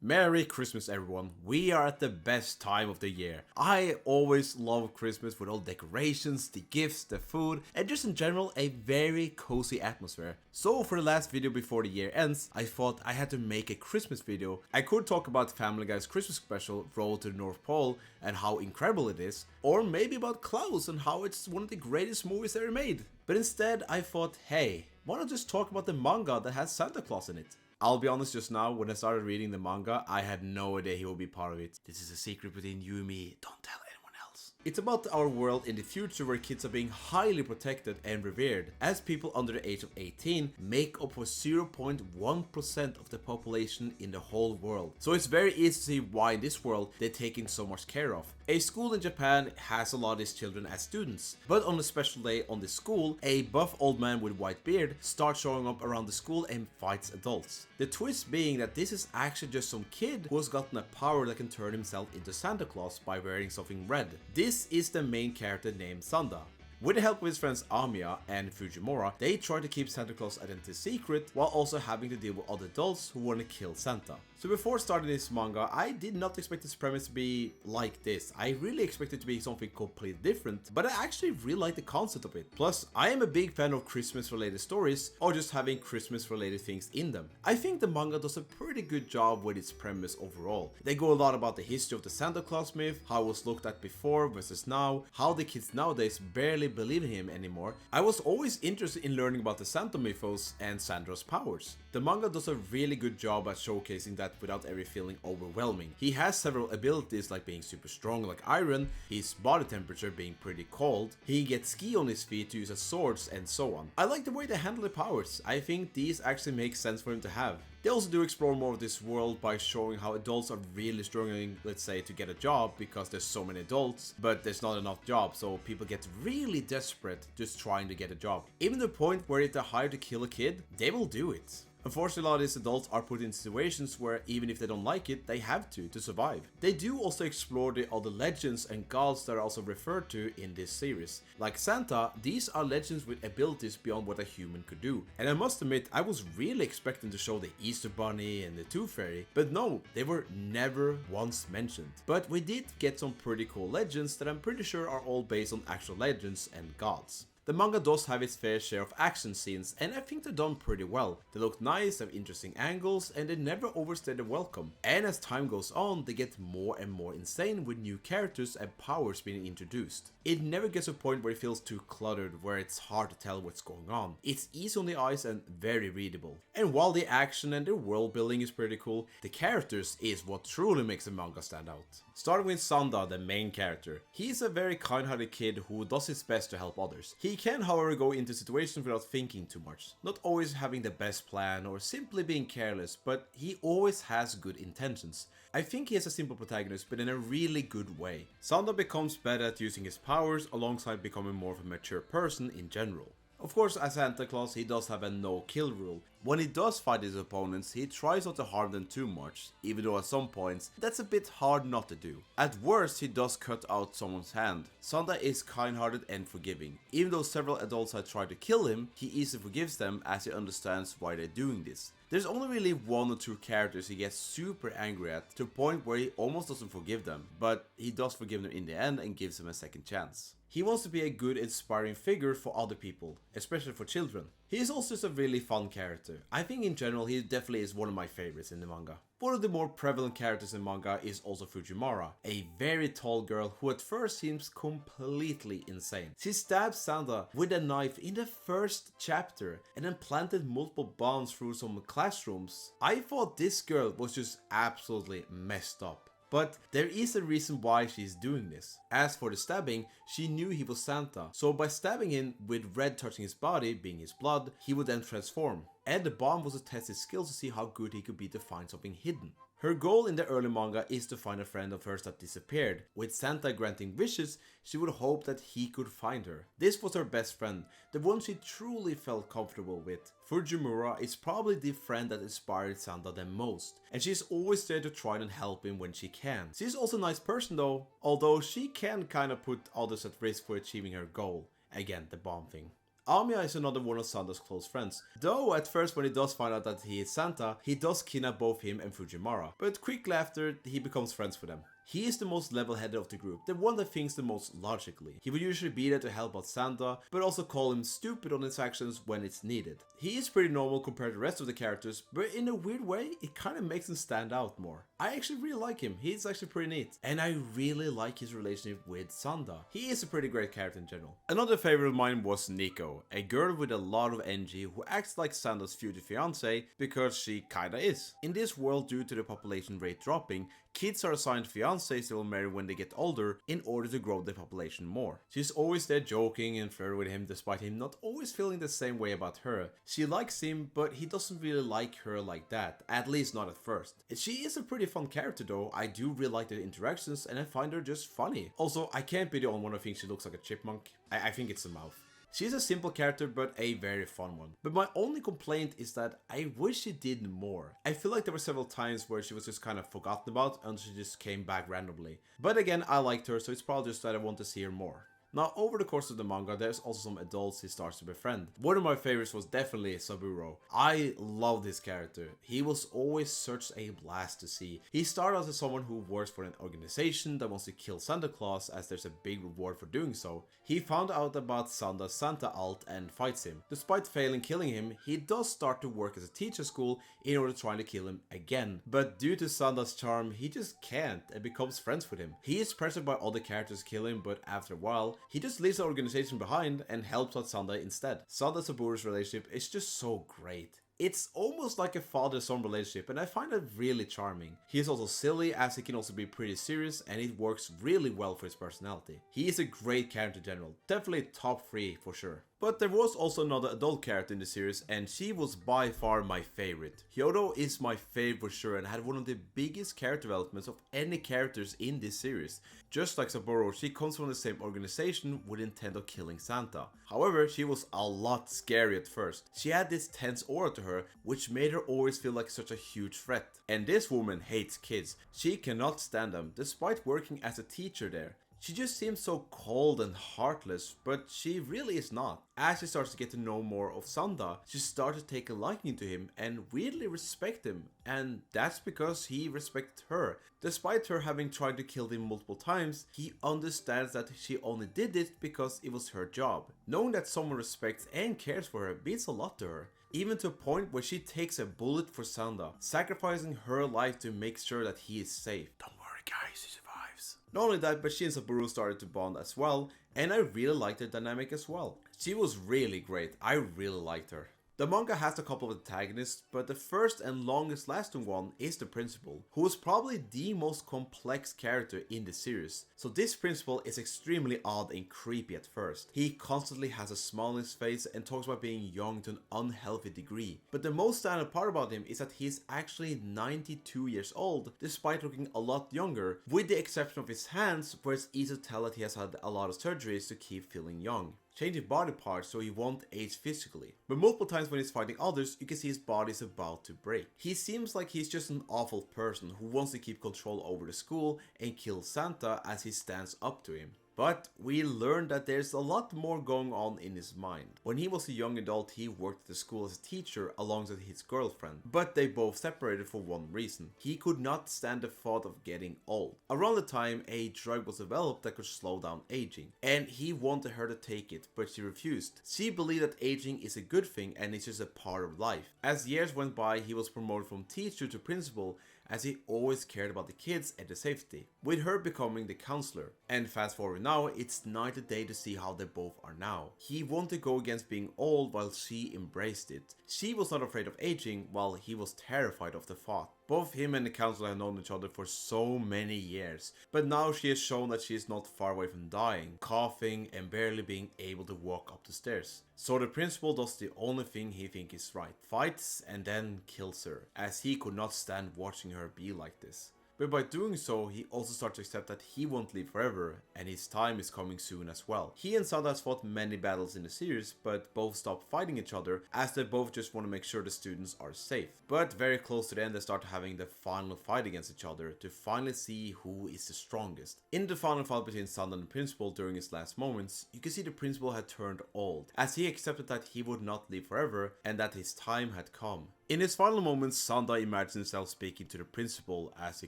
Merry Christmas everyone, we are at the best time of the year. I always love Christmas with all the decorations, the gifts, the food, and just in general a very cozy atmosphere. So for the last video before the year ends, I thought I had to make a Christmas video. I could talk about Family Guy's Christmas special, Road to the North Pole, and how incredible it is, or maybe about Klaus and how it's one of the greatest movies ever made. But instead I thought, hey, why not just talk about the manga that has Santa Claus in it? I'll be honest, just now, when I started reading the manga, I had no idea he would be part of it. This is a secret between you and me, don't tell anyone else. It's about our world in the future where kids are being highly protected and revered, as people under the age of 18 make up for 0.1% of the population in the whole world. So it's very easy to see why in this world they're taken so much care of. A school in Japan has a lot of these children as students, but on a special day on the school, a buff old man with white beard starts showing up around the school and fights adults. The twist being that this is actually just some kid who has gotten a power that can turn himself into Santa Claus by wearing something red. This is the main character named Sanda. With the help of his friends Amiya and Fujimura, they try to keep Santa Claus' identity secret while also having to deal with other adults who want to kill Santa. So before starting this manga, I did not expect this premise to be like this. I really expected it to be something completely different, but I actually really like the concept of it. Plus, I am a big fan of Christmas related stories or just having Christmas related things in them. I think the manga does a pretty good job with its premise overall. They go a lot about the history of the Santa Claus myth, how it was looked at before versus now, how the kids nowadays barely believe in him anymore. I was always interested in learning about the Santa mythos and Sandra's powers. The manga does a really good job at showcasing that without ever feeling overwhelming. He has several abilities like being super strong like iron, his body temperature being pretty cold, he gets ski on his feet to use as swords, and so on. I like the way they handle the powers. I think these actually make sense for him to have. They also do explore more of this world by showing how adults are really struggling, let's say, to get a job because there's so many adults, but there's not enough jobs, so people get really desperate just trying to get a job. Even to the point where if they're hired to kill a kid, they will do it. Unfortunately, a lot of these adults are put in situations where even if they don't like it, they have to survive. They do also explore the other legends and gods that are also referred to in this series. Like Santa, these are legends with abilities beyond what a human could do. And I must admit, I was really expecting to show the Easter Bunny and the Tooth Fairy, but no, they were never once mentioned. But we did get some pretty cool legends that I'm pretty sure are all based on actual legends and gods. The manga does have its fair share of action scenes, and I think they're done pretty well. They look nice, have interesting angles, and they never overstay their welcome. And as time goes on, they get more and more insane with new characters and powers being introduced. It never gets to a point where it feels too cluttered, where it's hard to tell what's going on. It's easy on the eyes and very readable. And while the action and the world building is pretty cool, the characters is what truly makes the manga stand out. Starting with Sanda, the main character. He's a very kind-hearted kid who does his best to help others. He can, however, go into situations without thinking too much, not always having the best plan or simply being careless, but he always has good intentions. I think he has a simple protagonist, but in a really good way. Sanda becomes better at using his powers alongside becoming more of a mature person in general. Of course, as Santa Claus, he does have a no-kill rule. When he does fight his opponents, he tries not to harm them too much, even though at some points, that's a bit hard not to do. At worst, he does cut out someone's hand. Sanda is kind-hearted and forgiving. Even though several adults have tried to kill him, he easily forgives them as he understands why they're doing this. There's only really one or two characters he gets super angry at, to a point where he almost doesn't forgive them, but he does forgive them in the end and gives them a second chance. He wants to be a good, inspiring figure for other people, especially for children. He is also just a really fun character. I think in general he definitely is one of my favorites in the manga. One of the more prevalent characters in manga is also Fujimura, a very tall girl who at first seems completely insane. She stabs Sanda with a knife in the first chapter and then planted multiple bombs through some classrooms. I thought this girl was just absolutely messed up. But there is a reason why she's doing this. As for the stabbing, she knew he was Santa, so by stabbing him with red touching his body, being his blood, he would then transform. And the bomb was to test his skills to see how good he could be to find something hidden. Her goal in the early manga is to find a friend of hers that disappeared. With Santa granting wishes, she would hope that he could find her. This was her best friend, the one she truly felt comfortable with. Fujimura is probably the friend that inspired Sanda the most, and she's always there to try and help him when she can. She's also a nice person though, although she can kinda put others at risk for achieving her goal. Again, the bomb thing. Amiya is another one of Sanda's close friends, though at first when he does find out that he is Santa, he does kidnap both him and Fujimara, but quickly after he becomes friends with them. He is the most level-headed of the group, the one that thinks the most logically. He would usually be there to help out Sanda, but also call him stupid on his actions when it's needed. He is pretty normal compared to the rest of the characters, but in a weird way, it kinda makes him stand out more. I actually really like him, he's actually pretty neat. And I really like his relationship with Sanda. He is a pretty great character in general. Another favorite of mine was Nico, a girl with a lot of energy who acts like Sanda's future fiancé because she kinda is. In this world, due to the population rate dropping, kids are assigned fiancés they will marry when they get older in order to grow the population more. She's always there joking and flirting with him despite him not always feeling the same way about her. She likes him, but he doesn't really like her like that, at least not at first. She is a pretty fun character though, I do really like their interactions and I find her just funny. Also, I can't be the only one who thinks she looks like a chipmunk. I think it's a mouth. She's a simple character but a very fun one. But my only complaint is that I wish she did more. I feel like there were several times where she was just kind of forgotten about and she just came back randomly. But again, I liked her, so it's probably just that I want to see her more. Now, over the course of the manga, there's also some adults he starts to befriend. One of my favorites was definitely Saburo. I love this character. He was always such a blast to see. He started out as someone who works for an organization that wants to kill Santa Claus as there's a big reward for doing so. He found out about Sanda's Santa alt and fights him. Despite failing killing him, he does start to work as a teacher school in order to try to kill him again. But due to Sanda's charm, he just can't and becomes friends with him. He is pressured by other characters to kill him, but after a while, he just leaves the organization behind and helps out Sanda instead. Sanda Saburo's relationship is just so great. It's almost like a father-son relationship and I find it really charming. He is also silly as he can also be pretty serious and it works really well for his personality. He is a great character in general, definitely top 3 for sure. But there was also another adult character in the series and she was by far my favorite. Hyodo is my favorite for sure and had one of the biggest character developments of any characters in this series. Just like Saburo, she comes from the same organization with intent of killing Santa. However, she was a lot scary at first. She had this tense aura to her which made her always feel like such a huge threat. And this woman hates kids. She cannot stand them despite working as a teacher there. She just seems so cold and heartless, but she really is not. As she starts to get to know more of Sanda, she starts to take a liking to him and weirdly respect him, and that's because he respects her. Despite her having tried to kill him multiple times, he understands that she only did it because it was her job. Knowing that someone respects and cares for her means a lot to her. Even to a point where she takes a bullet for Sanda, sacrificing her life to make sure that he is safe. Don't worry guys, he survives. Not only that, but she and Saburo started to bond as well, and I really liked their dynamic as well. She was really great, I really liked her. The manga has a couple of antagonists, but the first and longest lasting one is the principal, who is probably the most complex character in the series. So this principal is extremely odd and creepy at first. He constantly has a smile on his face and talks about being young to an unhealthy degree. But the most standout part about him is that he's actually 92 years old, despite looking a lot younger, with the exception of his hands, where it's easy to tell that he has had a lot of surgeries to keep feeling young. Changing body parts so he won't age physically. But multiple times when he's fighting others, you can see his body is about to break. He seems like he's just an awful person who wants to keep control over the school and kill Santa as he stands up to him. But we learned that there's a lot more going on in his mind. When he was a young adult, he worked at the school as a teacher alongside his girlfriend, but they both separated for one reason. He could not stand the thought of getting old. Around the time, a drug was developed that could slow down aging, and he wanted her to take it, but she refused. She believed that aging is a good thing and it's just a part of life. As years went by, he was promoted from teacher to principal, as he always cared about the kids and the safety, with her becoming the counselor. And fast forward now, it's night and day to see how they both are now. He wanted to go against being old while she embraced it. She was not afraid of aging while he was terrified of the thought. Both him and the counselor have known each other for so many years, but now she has shown that she is not far away from dying, coughing and barely being able to walk up the stairs. So the principal does the only thing he thinks is right, fights and then kills her, as he could not stand watching her be like this. But by doing so, he also starts to accept that he won't live forever, and his time is coming soon as well. He and Sanda has fought many battles in the series, but both stop fighting each other as they both just want to make sure the students are safe. But very close to the end, they start having the final fight against each other to finally see who is the strongest. In the final fight between Sanda and the principal during his last moments, you can see the principal had turned old, as he accepted that he would not live forever and that his time had come. In his final moments, Sanda imagines himself speaking to the principal as he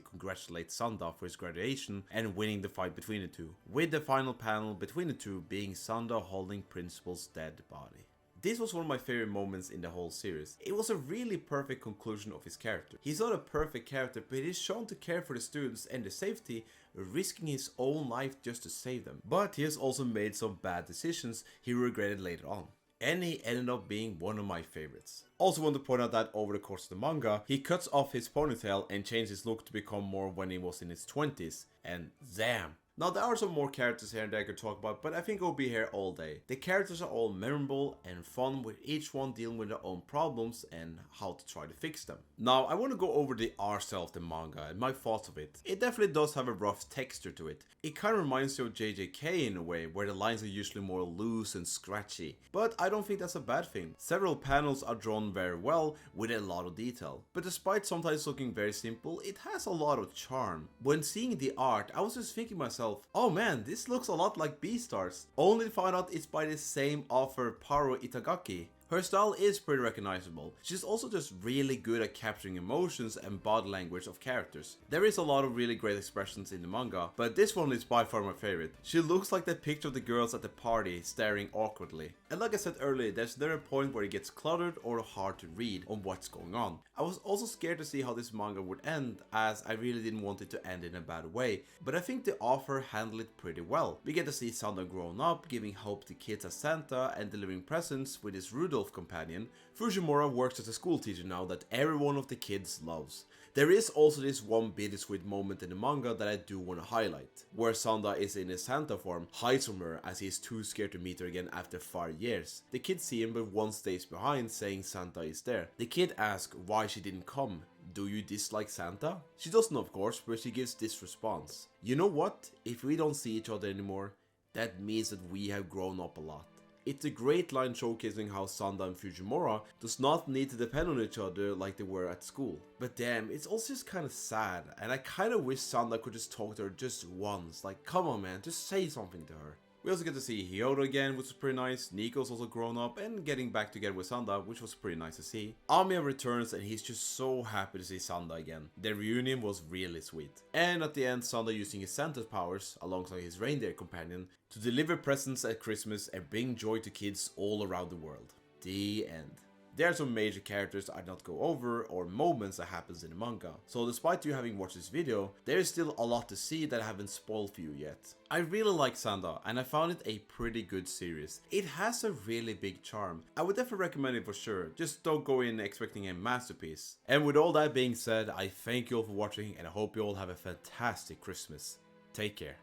congratulates Sanda for his graduation and winning the fight between the two, with the final panel between the two being Sanda holding principal's dead body. This was one of my favorite moments in the whole series. It was a really perfect conclusion of his character. He's not a perfect character, but he's shown to care for the students and their safety, risking his own life just to save them. But he has also made some bad decisions he regretted later on. And he ended up being one of my favorites. Also want to point out that over the course of the manga, he cuts off his ponytail and changed his look to become more when he was in his 20s. And damn. Now there are some more characters here that I could talk about, but I think I'll be here all day. The characters are all memorable and fun, with each one dealing with their own problems and how to try to fix them. Now I want to go over the art style of the manga and my thoughts of it. It definitely does have a rough texture to it. It kind of reminds you of JJK in a way, where the lines are usually more loose and scratchy. But I don't think that's a bad thing. Several panels are drawn very well with a lot of detail. But despite sometimes looking very simple, it has a lot of charm. When seeing the art, I was just thinking to myself, oh man, this looks a lot like Beastars. Only to find out it's by the same author, Paro Itagaki. Her style is pretty recognizable. She's also just really good at capturing emotions and body language of characters. There is a lot of really great expressions in the manga, but this one is by far my favorite. She looks like that picture of the girls at the party staring awkwardly. And like I said earlier, there's never a point where it gets cluttered or hard to read on what's going on. I was also scared to see how this manga would end, as I really didn't want it to end in a bad way, but I think the author handled it pretty well. We get to see Sanda grown up, giving hope to kids as Santa and delivering presents with his Rudolph companion. Fujimura works as a school teacher now that every one of the kids loves. There is also this one bittersweet moment in the manga that I do want to highlight, where Sanda is in his Santa form, hides from her as he is too scared to meet her again after 5 years. The kids see him, but one stays behind saying Santa is there. The kid asks why she didn't come. Do you dislike Santa? She doesn't, of course, but she gives this response. You know what? If we don't see each other anymore, that means that we have grown up a lot. It's a great line showcasing how Sanda and Fujimura does not need to depend on each other like they were at school. But damn, it's also just kind of sad, and I kind of wish Sanda could just talk to her just once. Like, come on man, just say something to her. We also get to see Hyodo again, which was pretty nice. Nico's also grown up and getting back together with Sanda, which was pretty nice to see. Amiya returns and he's just so happy to see Sanda again. Their reunion was really sweet. And at the end, Sanda using his Santa's powers, alongside his reindeer companion, to deliver presents at Christmas and bring joy to kids all around the world. The end. There are some major characters I'd not go over or moments that happens in the manga, so despite you having watched this video, there is still a lot to see that I haven't spoiled for you yet. I really like Sanda and I found it a pretty good series. It has a really big charm. I would definitely recommend it for sure, just don't go in expecting a masterpiece. And with all that being said, I thank you all for watching and I hope you all have a fantastic Christmas. Take care.